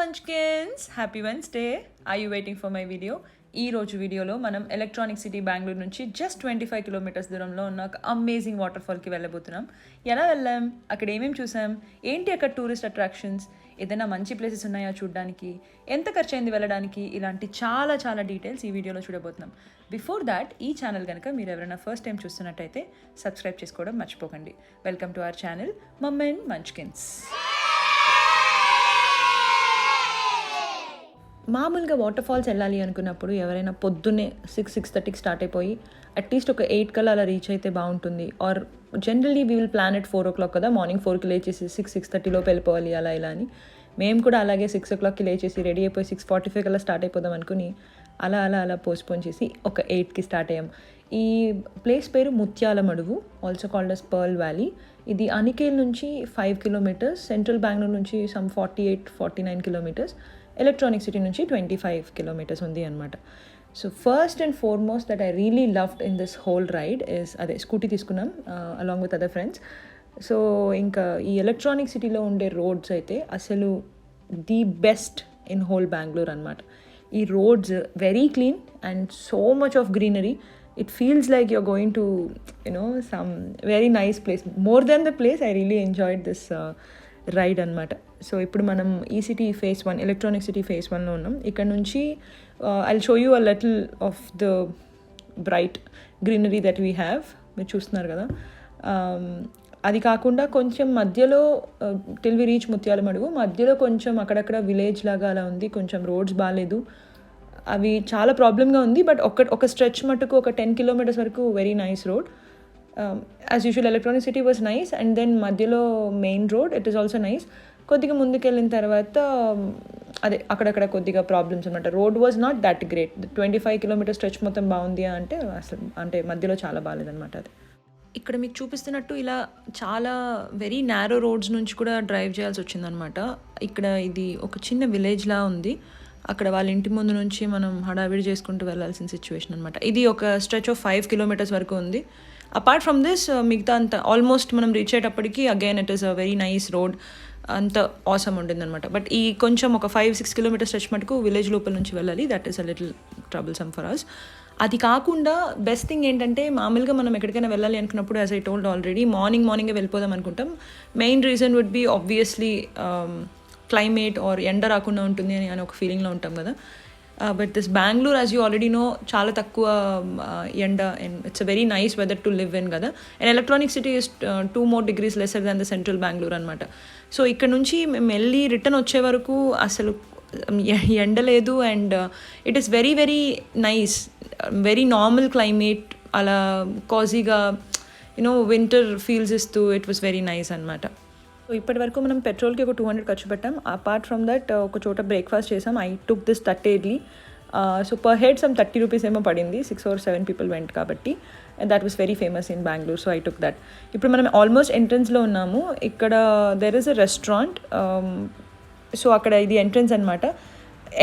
Munchkins! Happy Wednesday! Are you waiting for my video? ఈ రోజు వీడియోలో మనం ఎలక్ట్రానిక్ సిటీ బెంగళూరు నుంచి జస్ట్ 25 కిలోమీటర్స్ దూరంలో ఉన్న ఒక అమేజింగ్ వాటర్ ఫాల్కి వెళ్ళబోతున్నాం. ఎలా వెళ్ళాం, అక్కడ ఏమేమి చూసాం, ఏంటి అక్కడ టూరిస్ట్ అట్రాక్షన్స్, ఏదైనా మంచి ప్లేసెస్ ఉన్నాయా చూడడానికి, ఎంత ఖర్చు అయింది వెళ్ళడానికి, ఇలాంటి చాలా చాలా డీటెయిల్స్ ఈ వీడియోలో చూడబోతున్నాం. బిఫోర్ దాట్ ఈ ఛానల్ కనుక మీరు ఎవరైనా ఫస్ట్ టైం చూస్తున్నట్టయితే సబ్స్క్రైబ్ చేసుకోవడం మర్చిపోకండి. Welcome to our channel mom n munchkins. మామూలుగా వాటర్ ఫాల్స్ వెళ్ళాలి అనుకున్నప్పుడు ఎవరైనా పొద్దున్నే 6:30కి స్టార్ట్ అయిపోయి అట్లీస్ట్ ఒక 8 కల్లా అలా రీచ్ అయితే బాగుంటుంది. Or generally we will plan at 4 o'clock కదా, మార్నింగ్ 4కి లేచేసి 6:30లోపు వెళ్ళిపోవాలి అలా ఇలా అని. మేము కూడా అలాగే 6 o'clockకి లేచేసి రెడీ అయిపోయి 6:45 కల్లా స్టార్ట్ అయిపోదాం అనుకుని అలా పోస్ట్పోన్ చేసి ఒక 8కి స్టార్ట్ అయ్యాం. ఈ ప్లేస్ పేరు ముత్యాల మడువు, also called as pearl valley. ఇది అనికేల్ నుంచి 5 kilometers, సెంట్రల్ బెంగళూరు నుంచి సమ్ 48-49 kilometers, ఎలక్ట్రానిక్ సిటీ నుంచి 25 kilometers ఉంది అనమాట. So first and foremost that I really loved in this whole ride is అదే స్కూటీ తీసుకున్నాం along with other friends. So ఇంకా ఈ ఎలక్ట్రానిక్ సిటీలో ఉండే రోడ్స్ అయితే అసలు the best in whole Bengaluru అనమాట. ఈ roads very clean and so much of greenery. It feels like you're going to, some very nice place. More than the place, I really enjoyed this ride అనమాట. So ఇప్పుడు మనం ఈ city phase 1, electronic city phase 1లో ఉన్నాం. ఇక్కడ నుంచి I'll show you a little of the bright greenery that we have. మీరు చూస్తున్నారు కదా. అది కాకుండా కొంచెం మధ్యలో till we reach ముత్యాల మడుగు మధ్యలో కొంచెం అక్కడక్కడ విలేజ్ లాగా అలా ఉంది. కొంచెం రోడ్స్ బాగాలేదు, అవి చాలా ప్రాబ్లమ్గా ఉంది. బట్ ఒక స్ట్రెచ్ మటుకు ఒక 10 kilometers వరకు very nice road. As usual electronic city was nice and then మధ్యలో main road it is also nice. కొద్దిగా ముందుకెళ్ళిన తర్వాత అదే అక్కడక్కడ కొద్దిగా ప్రాబ్లమ్స్ అనమాట. Road was not that great. 25 kilometers stretch మొత్తం బాగుంది అంటే అసలు అంటే మధ్యలో చాలా బాగాలేదనమాట. అది ఇక్కడ మీకు చూపిస్తున్నట్టు ఇలా చాలా వెరీ నారో రోడ్స్ నుంచి కూడా డ్రైవ్ చేయాల్సి వచ్చిందనమాట. ఇక్కడ ఇది ఒక చిన్న విలేజ్లా ఉంది. అక్కడ వాళ్ళ ఇంటి ముందు నుంచి మనం హడావిడి చేసుకుంటూ వెళ్ళాల్సిన సిచ్యువేషన్ అనమాట. ఇది ఒక స్ట్రెచ్ ఆఫ్ 5 kilometers వరకు ఉంది. అపార్ట్ ఫ్రమ్ దిస్ మిగతా అంత ఆల్మోస్ట్ మనం రీచ్ అయ్యేటప్పటికి again it is a very nice road, అంత ఆసమ్ ఉంటుందన్నమాట. బట్ ఈ కొంచెం ఒక 5-6 kilometers స్ట్రెచ్ మటుకు విలేజ్ లోపల నుంచి వెళ్ళాలి. That is a little troublesome for us. అది కాకుండా బెస్ట్ థింగ్ ఏంటంటే మామూలుగా మనం ఎక్కడికైనా వెళ్ళాలి అనుకున్నప్పుడు యాజ్ ఐ టోల్డ్ ఆల్రెడీ మార్నింగే వెళ్ళిపోదాం అనుకుంటాం. Main reason would be obviously climate or ఎండ రాకుండా ఉంటుంది అని ఒక ఫీలింగ్లో ఉంటాం కదా. But this Bengaluru as you already know చాలా తక్కువ ఎండ and it's a very nice weather to live in కదా. And electronic city is 2 more degrees lesser than the central Bengaluru అనమాట. సో ఇక్కడ నుంచి మేము వెళ్ళి రిటర్న్ వచ్చే వరకు అసలు ఎండ లేదు and it is very very nice, very normal climate, అలా కాజీగా వింటర్ ఫీల్స్ ఇస్తూ ఇట్ వాస్ వెరీ నైస్ అనమాట. సో ఇప్పటి వరకు మనం పెట్రోల్కి ఒక 200 ఖర్చు పెట్టాం. అపార్ట్ ఫ్రమ్ దట్ ఒక చోట బ్రేక్ఫాస్ట్ చేసాం. I took this thatte idli. So per head some 30 rupees ఏమో పడింది. 6 or 7 people వెంట్ కాబట్టి. And that was very famous in Bengaluru. So I took that. ఇప్పుడు మనం ఆల్మోస్ట్ ఎంట్రన్స్లో ఉన్నాము. ఇక్కడ there is a restaurant. So అక్కడ ఇది ఎంట్రన్స్ అనమాట.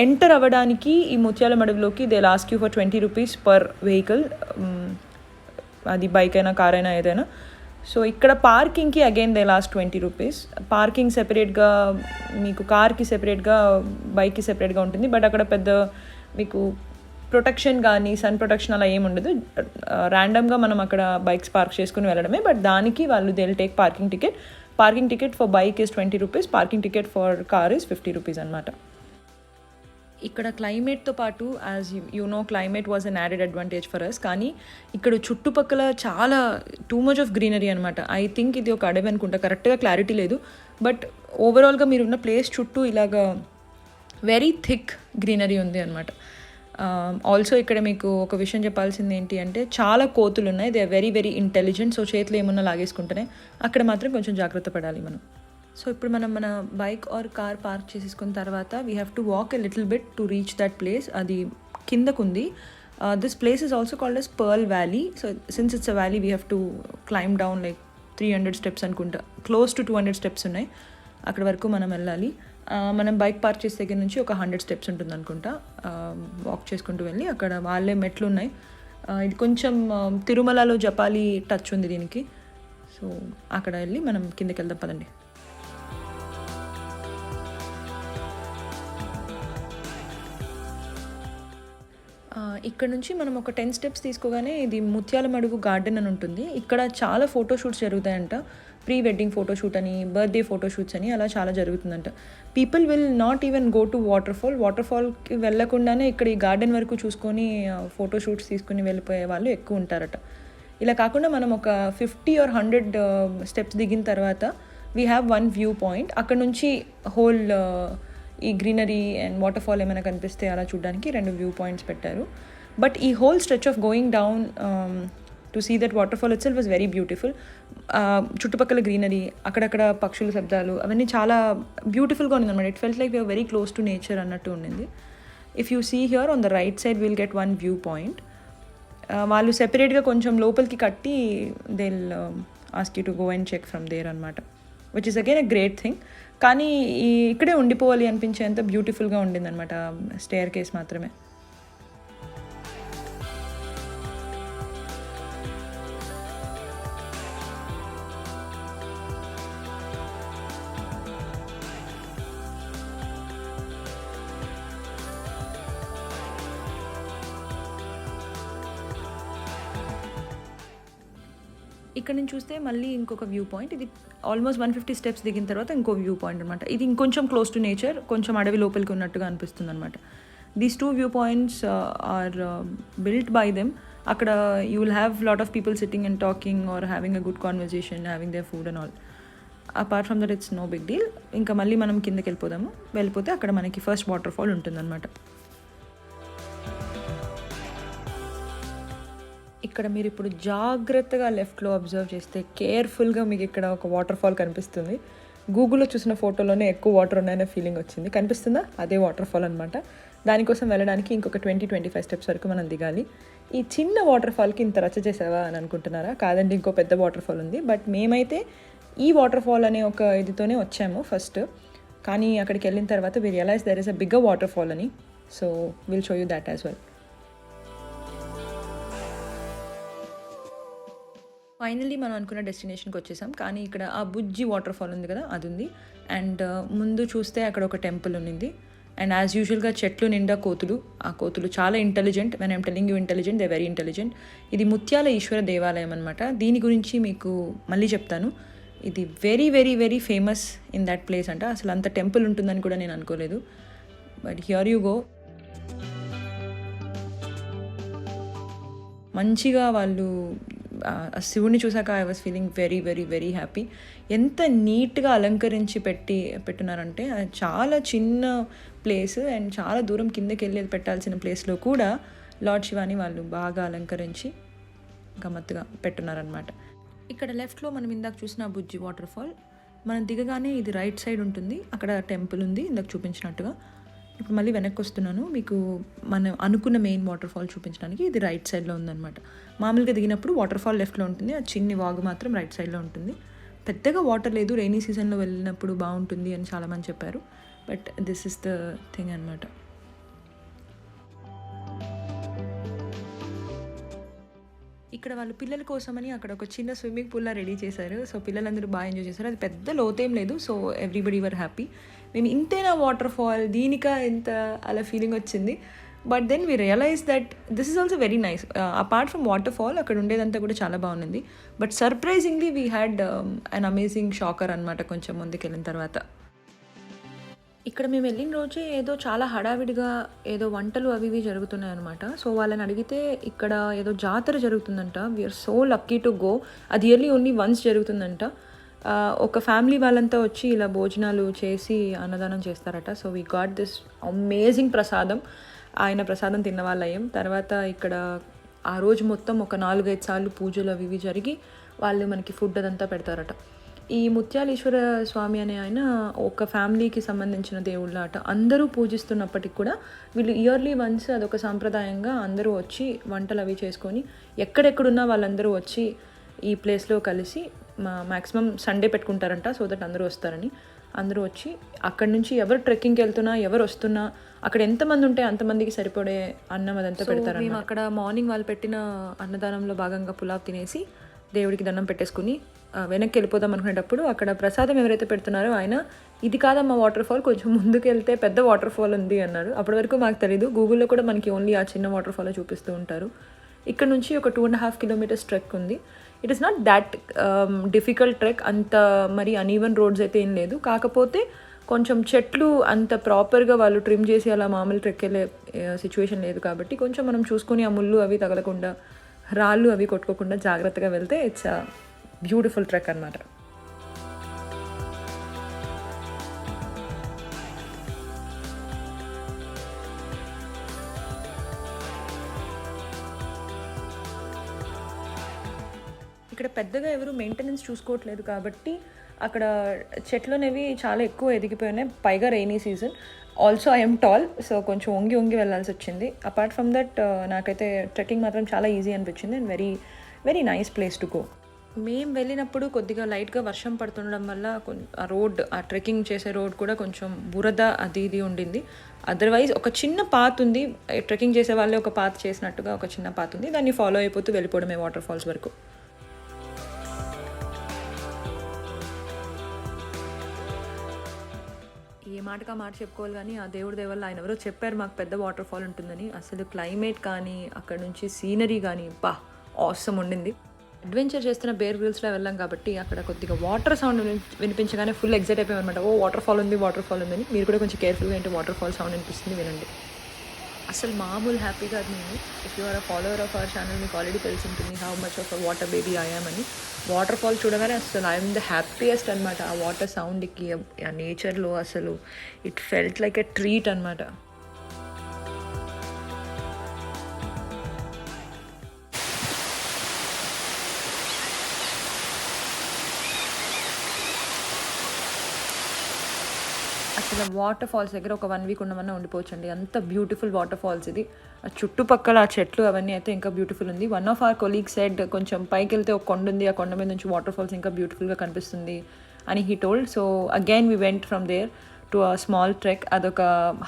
ఎంటర్ అవ్వడానికి ఈ ముత్యాల మడుగులోకి they ask you for 20 rupees per vehicle. అది బైక్ అయినా కార్ అయినా ఏదైనా. సో ఇక్కడ పార్కింగ్కి again they last 20 rupees. Parking సెపరేట్గా, మీకు కార్కి సెపరేట్గా, బైక్కి సెపరేట్గా ఉంటుంది. బట్ అక్కడ పెద్ద మీకు ప్రొటెక్షన్ కానీ సన్ ప్రొటెక్షన్ అలా ఏమి ఉండదు. ర్యాండమ్గా మనం అక్కడ బైక్స్ పార్క్ చేసుకుని వెళ్ళడమే. బట్ దానికి వాళ్ళు they will take parking ticket. Parking ticket for bike is 20 rupees, parking ticket for car is 50 rupees అనమాట. ఇక్కడ క్లైమేట్తో పాటు as you know climate was an added advantage for us. కానీ ఇక్కడ చుట్టుపక్కల చాలా టూ మచ్ ఆఫ్ గ్రీనరీ అనమాట. I think ఇది ఒక అడవి అనుకుంటా, కరెక్ట్గా క్లారిటీ లేదు. బట్ ఓవరాల్గా మీరున్న ప్లేస్ చుట్టూ ఇలాగా వెరీ థిక్ గ్రీనరీ ఉంది అనమాట. ఆల్సో ఇక్కడ మీకు ఒక విషయం చెప్పాల్సింది ఏంటి అంటే చాలా కోతులు ఉన్నాయి. They are very very intelligent. So చేతులు ఏమన్నా లాగేసుకుంటేనే అక్కడ మాత్రం కొంచెం జాగ్రత్త పడాలి మనం. సో ఇప్పుడు మనం మన బైక్ ఆర్ కార్ పార్క్ చేసేసుకున్న తర్వాత we have to walk a little bit to reach that place. అది కిందకుంది. This place is also called as pearl valley. So since it's a valley we have to climb down like 300 steps అనుకుంటా. Close to 200 steps ఉన్నాయి. అక్కడ వరకు మనం వెళ్ళాలి. మనం bike park చేసే దగ్గర నుంచి ఒక 100 steps ఉంటుంది అనుకుంటా. వాక్ చేసుకుంటూ వెళ్ళి అక్కడ వాళ్ళే మెట్లు ఉన్నాయి. ఇది కొంచెం తిరుమలలో జపాలి టచ్ ఉంది దీనికి. సో అక్కడ వెళ్ళి మనం కిందకి వెళ్దాం పదండి. ఇక్కడ నుంచి మనం ఒక 10 స్టెప్స్ తీసుకోగానే ఇది ముత్యాల మడుగు గార్డెన్ అని ఉంటుంది. ఇక్కడ చాలా ఫోటోషూట్స్ జరుగుతాయంట. ప్రీ వెడ్డింగ్ ఫోటోషూట్ అని, బర్త్డే ఫోటోషూట్స్ అని అలా చాలా జరుగుతుందంట. People will not even go to వాటర్ఫాల్కి వెళ్ళకుండానే ఇక్కడ ఈ గార్డెన్ వరకు చూసుకొని ఫోటోషూట్స్ తీసుకుని వెళ్ళిపోయే వాళ్ళు ఎక్కువ ఉంటారట. ఇలా కాకుండా మనం ఒక 50 or 100 స్టెప్స్ దిగిన తర్వాత we have one view point. అక్కడ నుంచి హోల్ ఈ గ్రీనరీ అండ్ వాటర్ఫాల్ ఏమైనా కనిపిస్తే అలా చూడడానికి 2 వ్యూ పాయింట్స్ పెట్టారు. బట్ ఈ whole stretch of going down to see that waterfall itself was very beautiful. చుట్టుపక్కల గ్రీనరీ, అక్కడక్కడ పక్షుల శబ్దాలు అవన్నీ చాలా బ్యూటిఫుల్గా ఉండిందన్నమాట. It felt like we are very close to nature అన్నట్టు ఉండింది. If you see here on the right side will get one view point. వాళ్ళు సెపరేట్గా కొంచెం లోపలికి కట్టి they will ask you to go and check from there అనమాట, which is again a great thing. కానీ ఇక్కడే ఉండిపోవాలి అనిపించేంత బ్యూటిఫుల్గా ఉండిందనమాట స్టేర్ కేస్ మాత్రమే. ఇక్కడ నుంచి చూస్తే మళ్ళీ ఇంకొక వ్యూ పాయింట్. ఇది ఆల్మోస్ట్ 150 స్టెప్స్ దిగిన తర్వాత ఇంకో వ్యూ పాయింట్ అనమాట. ఇది ఇంకొంచెం క్లోజ్ టు నేచర్, కొంచెం అడవి లోపలికి ఉన్నట్టుగా అనిపిస్తుంది అనమాట. These 2 view points are built by them. అక్కడ you will have lot of people sitting and talking or having a good conversation, having their food and all. Apart from that it's no big deal. ఇంకా మళ్ళీ మనం కిందకి వెళ్ళిపోతే అక్కడ మనకి first water fall ఉంటుందన్నమాట. ఇక్కడ మీరు ఇప్పుడు జాగ్రత్తగా లెఫ్ట్లో అబ్జర్వ్ చేస్తే కేర్ఫుల్గా మీకు ఇక్కడ ఒక వాటర్ ఫాల్ కనిపిస్తుంది. గూగుల్లో చూసిన ఫోటోలోనే ఎక్కువ వాటర్ ఉన్నాయనే ఫీలింగ్ వచ్చింది. కనిపిస్తుందా? అదే వాటర్ ఫాల్ అనమాట. దానికోసం వెళ్ళడానికి ఇంకొక 20-25 స్టెప్స్ వరకు మనం దిగాలి. ఈ చిన్న వాటర్ ఫాల్కి ఇంత రచ్చ చేసావా అని అనుకుంటున్నారా? కాదండి, ఇంకో పెద్ద వాటర్ ఫాల్ ఉంది. బట్ మేమైతే ఈ వాటర్ ఫాల్ అనే ఒక ఇదితోనే వచ్చాము ఫస్ట్. కానీ అక్కడికి వెళ్ళిన తర్వాత we realize there is a bigger waterfall అని. So will show you that as well. Finally మనం అనుకున్న డెస్టినేషన్కి వచ్చేసాం. కానీ ఇక్కడ ఆ బుజ్జి వాటర్ ఫాల్ ఉంది కదా, అది ఉంది. అండ్ ముందు చూస్తే అక్కడ ఒక టెంపుల్ ఉంది. అండ్ యాజ్ యూజువల్గా చెట్లు నిండా కోతులు. ఆ కోతులు చాలా intelligent. When I'm telling you intelligent, they very intelligent. ఇది ముత్యాల ఈశ్వర దేవాలయం అనమాట. దీని గురించి మీకు మళ్ళీ చెప్తాను. ఇది very very very famous in that place అంట. అసలు అంత టెంపుల్ ఉంటుందని కూడా నేను అనుకోలేదు. But here you go. మంచిగా వాళ్ళు శివుని చూసాక I was feeling very very very happy. ఎంత నీట్గా అలంకరించి పెట్టున్నారంటే, అది చాలా చిన్న ప్లేస్ అండ్ చాలా దూరం కిందకి వెళ్ళి పెట్టాల్సిన ప్లేస్లో కూడా లార్డ్ శివాని వాళ్ళు బాగా అలంకరించి గమ్మత్తుగా పెట్టున్నారనమాట. ఇక్కడ లెఫ్ట్లో మనం ఇందాక చూసిన బుజ్జి వాటర్ ఫాల్. మనం దిగగానే ఇది రైట్ సైడ్ ఉంటుంది. అక్కడ టెంపుల్ ఉంది ఇందాక చూపించినట్టుగా. ఇప్పుడు మళ్ళీ వెనక్కి వస్తున్నాను. మీకు మనం అనుకున్న మెయిన్ వాటర్ ఫాల్ చూపించడానికి ఇది రైట్ సైడ్లో ఉందన్నమాట. మామూలుగా దిగినప్పుడు వాటర్ ఫాల్ లెఫ్ట్లో ఉంటుంది, ఆ చిన్ని వాగు మాత్రం రైట్ సైడ్లో ఉంటుంది. పెద్దగా వాటర్ లేదు. రైనీ సీజన్లో వెళ్ళినప్పుడు బాగుంటుంది అని చాలామంది చెప్పారు. But this is the thing అనమాట. ఇక్కడ వాళ్ళు పిల్లల కోసమని అక్కడ ఒక చిన్న స్విమ్మింగ్ పూల్లా రెడీ చేశారు. సో పిల్లలందరూ బాగా ఎంజాయ్ చేశారు. అది పెద్ద లోతేం లేదు. So everybody were happy. మేము ఇంతేనా వాటర్ ఫాల్, దీనికా ఎంత అలా ఫీలింగ్ వచ్చింది. But then we realise that this is also very nice. Apart from waterfall అక్కడ ఉండేదంతా కూడా చాలా బాగుంది. But surprisingly we had an amazing shocker అనమాట కొంచెం ముందుకు వెళ్ళిన తర్వాత. ఇక్కడ మేము వెళ్ళిన రోజే ఏదో చాలా హడావిడిగా ఏదో వంటలు అవి ఇవి జరుగుతున్నాయి అనమాట. సో వాళ్ళని అడిగితే ఇక్కడ ఏదో జాతర జరుగుతుందంట. We're so lucky to go. అది ఇయర్లీ ఓన్లీ వన్స్ జరుగుతుందంట. ఒక ఫ్యామిలీ వాళ్ళంతా వచ్చి ఇలా భోజనాలు చేసి అన్నదానం చేస్తారట. So we got this amazing ప్రసాదం. ఆయన ప్రసాదం తిన్న వాళ్ళయ్యాం. తర్వాత ఇక్కడ ఆ రోజు మొత్తం ఒక 4-5 సార్లు పూజలు అవి ఇవి జరిగి వాళ్ళు మనకి ఫుడ్ అదంతా పెడతారట. ఈ ముత్యాలేశ్వర స్వామి అనే ఆయన ఒక ఫ్యామిలీకి సంబంధించిన దేవుళ్ళ అట. అందరూ పూజిస్తున్నప్పటికి కూడా వీళ్ళు ఇయర్లీ వన్స్ అదొక సాంప్రదాయంగా అందరూ వచ్చి వంటలు అవి చేసుకొని ఎక్కడెక్కడున్నా వాళ్ళందరూ వచ్చి ఈ ప్లేస్లో కలిసి మ్యాక్సిమం సండే పెట్టుకుంటారంట. సో దట్ అందరూ వస్తారని. అందరూ వచ్చి అక్కడి నుంచి ఎవరు ట్రెక్కింగ్కి వెళ్తున్నా, ఎవరు వస్తున్నా, అక్కడ ఎంతమంది ఉంటే అంతమందికి సరిపడే అన్నం అదంతా పెడతారు. మేము అక్కడ మార్నింగ్ వాళ్ళు పెట్టిన అన్నదానంలో భాగంగా పులావ్ తినేసి దేవుడికి దండం పెట్టేసుకుని వెనక్కి వెళ్ళిపోదాం అనుకునేటప్పుడు అక్కడ ప్రసాదం ఎవరైతే పెడుతున్నారో ఆయన ఇది కాదమ్మా వాటర్ ఫాల్, కొంచెం ముందుకు వెళ్తే పెద్ద వాటర్ ఫాల్ ఉంది అన్నారు. అప్పటి వరకు మాకు తెలీదు, గూగుల్లో కూడా మనకి ఓన్లీ ఆ చిన్న వాటర్ ఫాల్ చూపిస్తూ ఉంటారు. ఇక్కడ నుంచి ఒక 2.5 కిలోమీటర్స్ ట్రెక్ ఉంది. It is not that difficult trek, అంత మరి అనీవెన్ రోడ్స్ అయితే ఏం లేదు. కాకపోతే కొంచెం చెట్లు అంత ప్రాపర్గా వాళ్ళు ట్రిమ్ చేసి అలా మామూలు ట్రెక్ వెళ్ళే సిచ్యువేషన్ లేదు కాబట్టి కొంచెం మనం చూసుకొని ఆ ముళ్ళు అవి తగలకుండా, రాళ్ళు అవి కొట్టుకోకుండా జాగ్రత్తగా వెళ్తే ఇట్స్ అ బ్యూటిఫుల్ ట్రెక్ అనమాట. ఇక్కడ పెద్దగా ఎవరు మెయింటెనెన్స్ చూసుకోవట్లేదు కాబట్టి అక్కడ చెట్లు అనేవి చాలా ఎక్కువ ఎదిగిపోయినాయి. పైగా rainy season, also I'm tall, so కొంచెం వంగి వెళ్ళాల్సి వచ్చింది. అపార్ట్ ఫ్రమ్ దట్ నాకైతే ట్రెక్కింగ్ మాత్రం చాలా ఈజీ అనిపించింది and very very nice place to go. మేము వెళ్ళినప్పుడు కొద్దిగా లైట్గా వర్షం పడుతుండడం వల్ల ఆ రోడ్, ఆ ట్రెక్కింగ్ చేసే రోడ్ కూడా కొంచెం బురద అది ఇది ఉండింది. అదర్వైజ్ ఒక చిన్న పాత్ ఉంది, ట్రెక్కింగ్ చేసే వాళ్ళే ఒక పాత్ చేసినట్టుగా ఒక చిన్న పాత్ ఉంది, దాన్ని ఫాలో అయిపోతూ వెళ్ళిపోవడమే వాటర్ ఫాల్స్ వరకు. ఏ మాటగా మాట చెప్పుకోవాలి కానీ ఆ దేవుడి దేవల్ల ఆయన ఎవరో చెప్పారు మాకు పెద్ద వాటర్ ఫాల్ ఉంటుందని. అసలు క్లైమేట్ కానీ అక్కడ నుంచి సీనరీ కానీ ఆసమ్ ఉండింది. అడ్వెంచర్ చేస్తున్న బేర్ గ్రిల్స్లో వెళ్ళాం కాబట్టి అక్కడ కొద్దిగా వాటర్ సౌండ్ వినిపించగానే ఫుల్ ఎగ్జైట్ అయిపోయాం అనమాట. ఓ వాటర్ ఫాల్ ఉందని. మీరు కూడా కొంచెం కేర్ఫుల్గా ఏంటి వాటర్ ఫాల్ సౌండ్ అనిపిస్తుంది, వినండి. అసలు మామూలు హ్యాపీగా అది నేను, if you are a follower of our channel మీకు ఆల్రెడీ తెలిసి ఉంటుంది how much of a water baby అని. వాటర్ ఫాల్ చూడగానే అసలు ఐఎమ్ ద హ్యాపీయెస్ట్ అనమాట. ఆ వాటర్ సౌండ్కి, ఆ నేచర్లో అసలు it felt like a treat అనమాట. అసలు వాటర్ ఫాల్స్ దగ్గర ఒక 1 వీక్ ఉండమన్నా ఉండిపోవచ్చండి, అంత బ్యూటిఫుల్ వాటర్ ఫాల్స్ ఇది. ఆ చుట్టుపక్కల ఆ చెట్లు అవన్నీ అయితే ఇంకా బ్యూటిఫుల్ ఉంది. One of our colleague said కొంచెం పైకి వెళ్తే ఒక కొండ ఉంది, ఆ కొండ మీద నుంచి వాటర్ ఫాల్స్ ఇంకా బ్యూటిఫుల్గా కనిపిస్తుంది అని he told. So again we went from there to a small trek. అదొక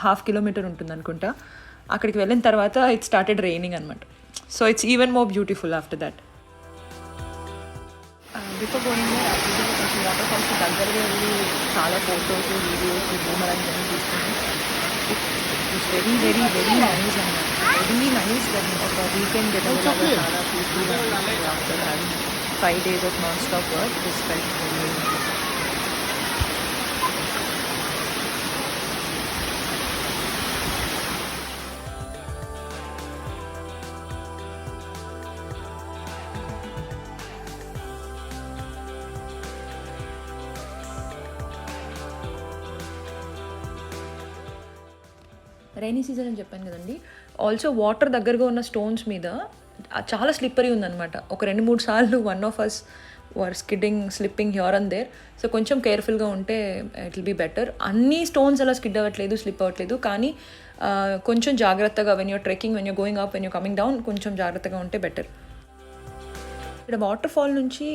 1/2 కిలోమీటర్ ఉంటుంది అనుకుంటా. అక్కడికి వెళ్ళిన తర్వాత ఇట్ స్టార్టెడ్ రైనింగ్ అనమాట. So it's even more beautiful after that. Before going కొంచెం వాటర్ ఫాల్స్ దగ్గరగా వెళ్ళి చాలా ఫోటోస్, వీడియోస్, బూమరాంగ్స్ అన్నీ తీసుకున్నాం. It's very very very nice అన్నమాట. Very nice. ఒక వీకెండ్ గెటలాగా చాలా పీస్ఫుల్గా after having 5 days of non stop work. This felt very nice. Rainy season అని చెప్పాను కదండి. ఆల్సో వాటర్ దగ్గరగా ఉన్న స్టోన్స్ మీద చాలా స్లిప్పరీ ఉందన్నమాట. ఒక 2-3 సార్లు one of us were slipping here and there. So కొంచెం కేర్ఫుల్గా ఉంటే ఇట్ విల్ బీ బెటర్. అన్ని స్టోన్స్ అలా స్లిప్ అవ్వట్లేదు, కానీ కొంచెం జాగ్రత్తగా when you're trekking, when you're going up, when you're coming down కొంచెం జాగ్రత్తగా ఉంటే బెటర్. ఇక్కడ వాటర్ ఫాల్ నుంచి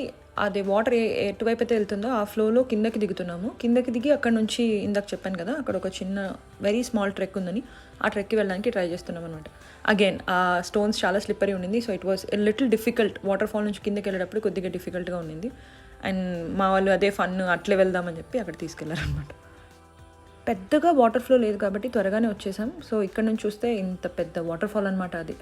అదే వాటర్ ఎటువైపు అయితే వెళ్తుందో ఆ ఫ్లోలో కిందకి దిగి అక్కడ నుంచి ఇందాక చెప్పాను కదా అక్కడ ఒక చిన్న వెరీ స్మాల్ ట్రెక్ ఉందని, ఆ ట్రెక్కి వెళ్ళడానికి ట్రై చేస్తున్నాం అనమాట. అగైన్ ఆ స్టోన్స్ చాలా స్లిప్పరీ ఉండింది. So it was little difficult. Water fall నుంచి కిందకి వెళ్ళేటప్పుడు కొద్దిగా డిఫికల్ట్గా ఉండింది. అండ్ మా వాళ్ళు అదే ఫన్ అట్లే వెళ్దామని చెప్పి అక్కడ తీసుకెళ్లారనమాట. పెద్దగా వాటర్ ఫ్లో లేదు కాబట్టి త్వరగానే వచ్చేసాం. సో ఇక్కడ నుంచి చూస్తే ఇంత పెద్ద వాటర్ ఫాల్ అనమాట అది.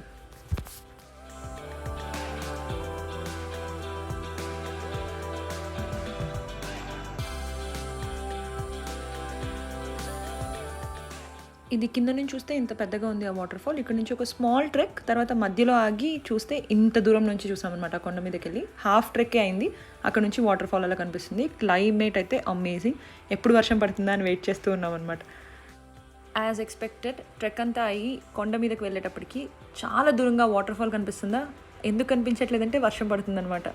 ఇది కింద నుంచి చూస్తే ఇంత పెద్దగా ఉంది ఆ వాటర్ ఫాల్. ఇక్కడ నుంచి ఒక స్మాల్ ట్రెక్, తర్వాత మధ్యలో ఆగి చూస్తే ఇంత దూరం నుంచి చూసామన్నమాట. కొండ మీదకి వెళ్ళి హాఫ్ ట్రెక్కే అయింది. అక్కడ నుంచి వాటర్ ఫాల్ అలా కనిపిస్తుంది. క్లైమేట్ అయితే అమేజింగ్. ఎప్పుడు వర్షం పడుతుందా అని వెయిట్ చేస్తూ ఉన్నాం అనమాట. యాజ్ ఎక్స్పెక్టెడ్ ట్రెక్ అంతా అయ్యి కొండ మీదకి వెళ్ళేటప్పటికి చాలా దూరంగా వాటర్ ఫాల్ కనిపిస్తుందా, ఎందుకు కనిపించట్లేదంటే వర్షం పడుతుందనమాట.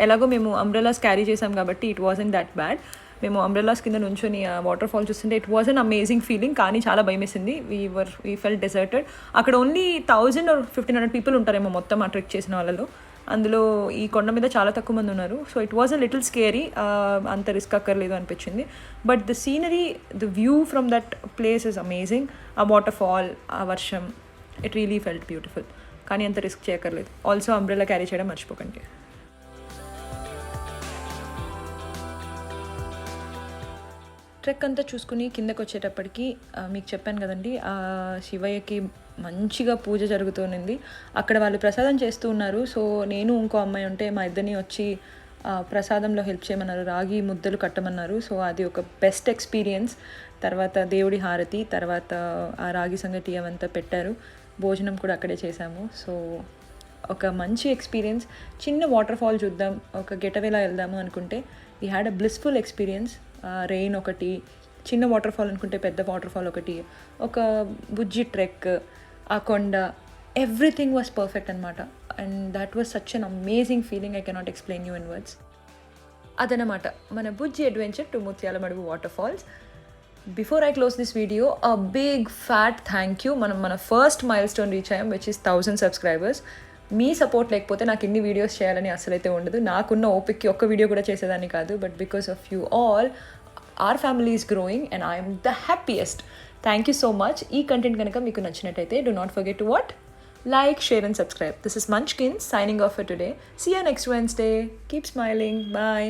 ఎలాగో మేము అంబ్రెలాస్ క్యారీ చేసాం కాబట్టి ఇట్ వాజంట్ దట్ బ్యాడ్. మేము అంబ్రెలాస్ కింద నుంచొని ఆ వాటర్ ఫాల్ చూస్తుంటే it was an amazing feeling. కానీ చాలా భయం వేసింది. We felt deserted. అక్కడ ఓన్లీ 1000 or 1500 పీపుల్ ఉంటారేమో మొత్తం ఆ ట్రెక్ చేసిన వాళ్ళలో. అందులో ఈ కొండ మీద చాలా తక్కువ మంది ఉన్నారు. So it was a little scary. అంత రిస్క్ అక్కర్లేదు అనిపించింది. But the scenery, the view from that place is amazing. ఆ వాటర్ ఫాల్, ఆ వర్షం, ఇట్ రియలీ ఫెల్ట్ బ్యూటిఫుల్. కానీ అంత రిస్క్ చేయక్కర్లేదు. ఆల్సో అంబ్రెలా క్యారీ చేయడం మర్చిపోకండి. ట్రెక్ అంతా చూసుకుని కిందకి వచ్చేటప్పటికి మీకు చెప్పాను కదండి, శివయ్యకి మంచిగా పూజ జరుగుతుంది. అక్కడ వాళ్ళు ప్రసాదం చేస్తూ ఉన్నారు. సో నేను ఇంకో అమ్మాయి ఉంటే మా ఇద్దరిని వచ్చి ప్రసాదంలో హెల్ప్ చేయమన్నారు, రాగి ముద్దలు కట్టమన్నారు. సో అది ఒక బెస్ట్ ఎక్స్పీరియన్స్. తర్వాత దేవుడి హారతి, తర్వాత ఆ రాగి సంగటి అవంతా పెట్టారు. భోజనం కూడా అక్కడే చేశాము. సో ఒక మంచి ఎక్స్పీరియన్స్. చిన్న వాటర్ ఫాల్ చూద్దాం, ఒక గెటవేలా వెళ్దాము అనుకుంటే we had a blissful experience. Rain ఒకటి, చిన్న వాటర్ ఫాల్ అనుకుంటే పెద్ద వాటర్ ఫాల్ ఒకటి, ఒక బుజ్జి ట్రెక్, ఆ కొండ, ఎవ్రీథింగ్ వాస్ పర్ఫెక్ట్ అనమాట. And that was such an amazing feeling. I cannot explain you in words. అదనమాట మన బుజ్జి adventure to Mutyala Madugu waterfalls. Before I close this video, a big fat thank you. మనం మన first milestone reach అయ్యాం, which is 1000 subscribers. మీ support లేకపోతే నాకు ఇన్ని వీడియోస్ చేయాలని అసలైతే ఉండదు. నాకున్న ఓపిక్కి ఒక్క వీడియో కూడా చేసేదాన్ని కాదు. But because of you all, our family is growing and I am the happiest. Thank you so much. ఈ కంటెంట్ కనుక మీకు నచ్చినట్టయితే do not forget to what? Like, share and subscribe. This is Munchkin signing off for today. See you next Wednesday. Keep smiling. Bye.